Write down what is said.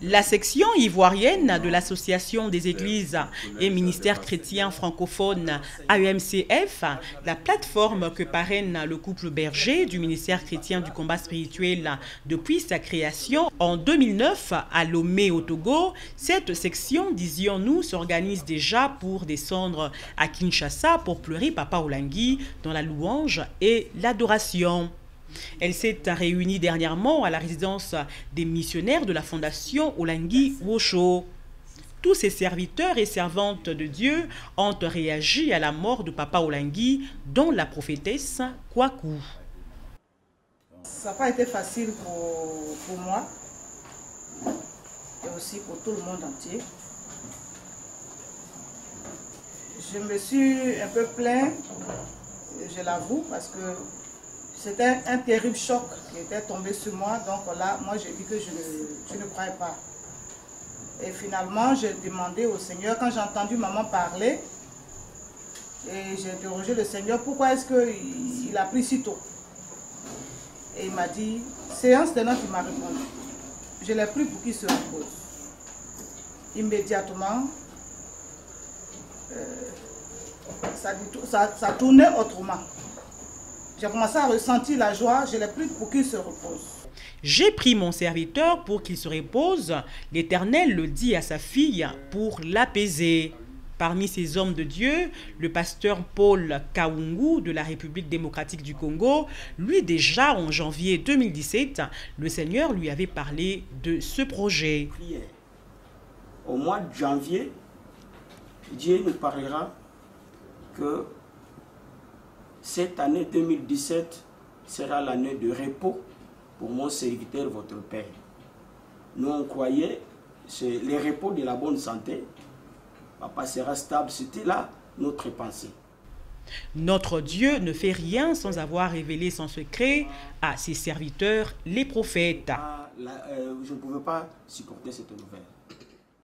La section ivoirienne de l'Association des Églises et Ministères chrétiens francophones AEMCF, la plateforme que parraine le couple Berger du ministère chrétien du combat spirituel depuis sa création en 2009 à Lomé au Togo, cette section, disions-nous, s'organise déjà pour descendre à Kinshasa pour pleurer Papa Olangi dans la louange et l'adoration. Elle s'est réunie dernièrement à la résidence des missionnaires de la fondation Olangi Wosho. Tous ces serviteurs et servantes de Dieu ont réagi à la mort de Papa Olangi, dont la prophétesse Kwaku. Ça n'a pas été facile pour moi et aussi pour tout le monde entier. Je me suis un peu plaint, je l'avoue, parce que c'était un terrible choc qui était tombé sur moi. Donc là, moi j'ai dit que je ne croyais pas. Et finalement, j'ai demandé au Seigneur, quand j'ai entendu maman parler, et j'ai interrogé le Seigneur, pourquoi est-ce qu'il a pris si tôt? Et il m'a dit, séance de notes, il m'a répondu. Je l'ai pris pour qu'il se repose. Immédiatement, ça tournait autrement. J'ai commencé à ressentir la joie, je l'ai pris pour qu'il se repose. J'ai pris mon serviteur pour qu'il se repose. L'Éternel le dit à sa fille pour l'apaiser. Parmi ces hommes de Dieu, le pasteur Paul Kaungu de la République démocratique du Congo, lui déjà en janvier 2017, le Seigneur lui avait parlé de ce projet. Au mois de janvier, Dieu nous parlera que cette année 2017 sera l'année de repos pour mon serviteur, votre Père. Nous, on croyait, c'est le repos de la bonne santé. Papa sera stable, c'était là notre pensée. Notre Dieu ne fait rien sans avoir révélé son secret à ses serviteurs, les prophètes. Je ne pouvais pas supporter cette nouvelle.